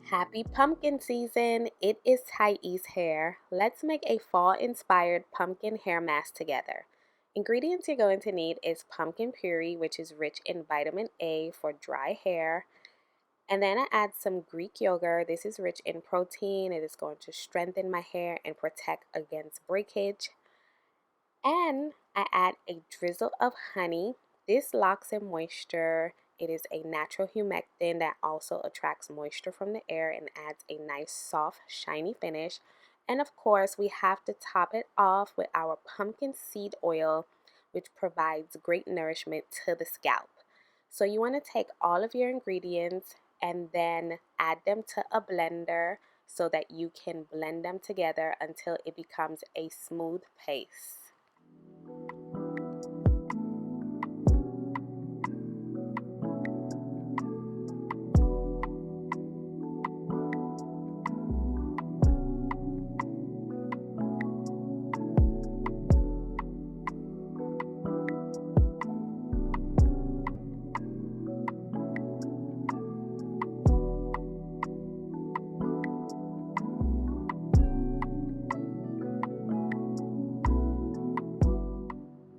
Happy pumpkin season! It is Thais hair. Let's make a fall-inspired pumpkin hair mask together. Ingredients you're going to need is pumpkin puree, which is rich in vitamin A for dry hair. And then I add some Greek yogurt. This is rich in protein. It is going to strengthen my hair and protect against breakage. And I add a drizzle of honey. This locks in moisture. It is a natural humectant that also attracts moisture from the air and adds a nice, soft, shiny finish. And of course, we have to top it off with our pumpkin seed oil, which provides great nourishment to the scalp. So you want to take all of your ingredients and then add them to a blender so that you can blend them together until it becomes a smooth paste.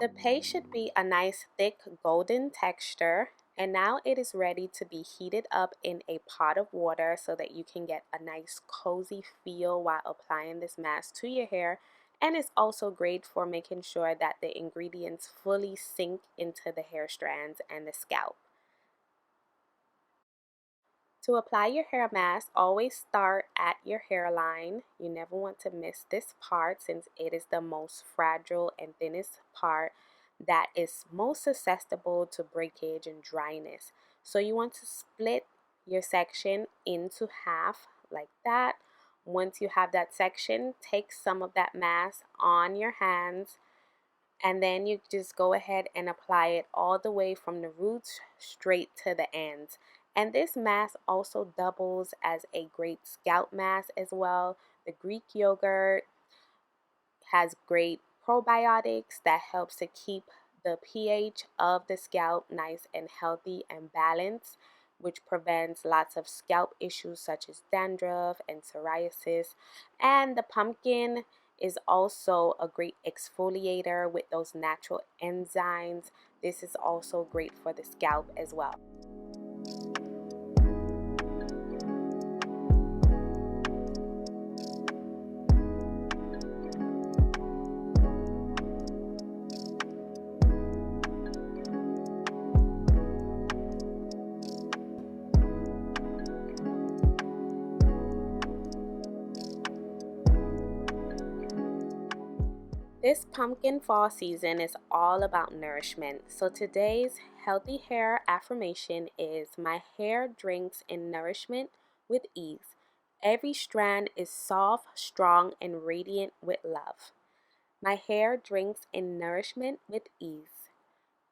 The paste should be a nice thick golden texture, and now it is ready to be heated up in a pot of water so that you can get a nice cozy feel while applying this mask to your hair. And it's also great for making sure that the ingredients fully sink into the hair strands and the scalp. To apply your hair mask, always start at your hairline. You never want to miss this part since it is the most fragile and thinnest part that is most susceptible to breakage and dryness. So you want to split your section into half like that. Once you have that section, take some of that mask on your hands and then you just go ahead and apply it all the way from the roots straight to the ends. And this mask also doubles as a great scalp mask as well. The Greek yogurt has great probiotics that helps to keep the pH of the scalp nice and healthy and balanced, which prevents lots of scalp issues such as dandruff and psoriasis. And the pumpkin is also a great exfoliator with those natural enzymes. This is also great for the scalp as well. This pumpkin fall season is all about nourishment. So today's healthy hair affirmation is my hair drinks in nourishment with ease. Every strand is soft, strong, and radiant with love. My hair drinks in nourishment with ease.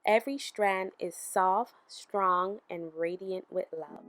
Every strand is soft, strong, and radiant with love.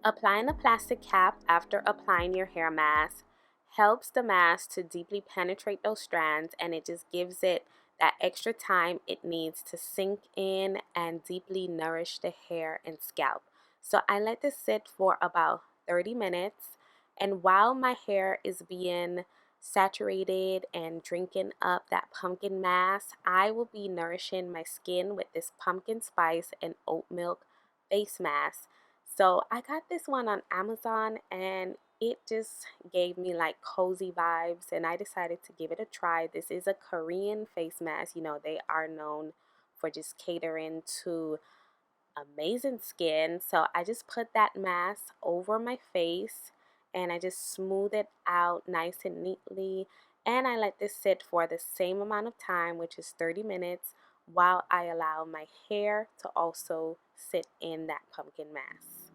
Applying a plastic cap after applying your hair mask helps the mask to deeply penetrate those strands, and it just gives it that extra time it needs to sink in and deeply nourish the hair and scalp. So I let this sit for about 30 minutes, and while my hair is being saturated and drinking up that pumpkin mass, I will be nourishing my skin with this pumpkin spice and oat milk face mask. So I got this one on Amazon and it just gave me like cozy vibes, and I decided to give it a try. This is a Korean face mask. You know, they are known for just catering to amazing skin. So I just put that mask over my face and I just smooth it out nice and neatly. And I let this sit for the same amount of time, which is 30 minutes, while I allow my hair to also sit in that pumpkin mask.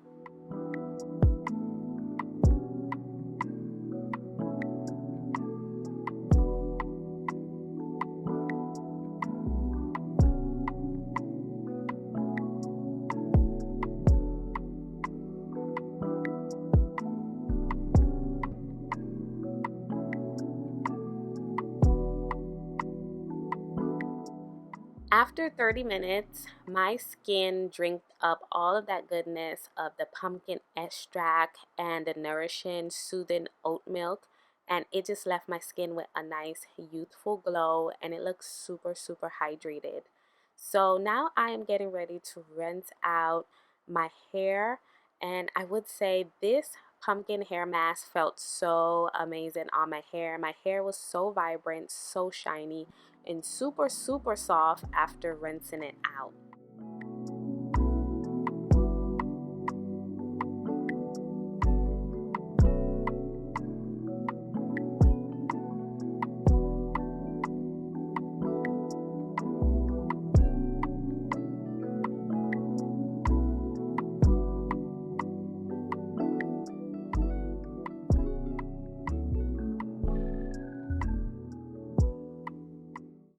After 30 minutes, my skin drank up all of that goodness of the pumpkin extract and the nourishing, soothing oat milk, and it just left my skin with a nice, youthful glow, and it looks super, super hydrated. So now I am getting ready to rinse out my hair, and I would say this pumpkin hair mask felt so amazing on my hair. My hair was so vibrant, so shiny, and super, super soft after rinsing it out.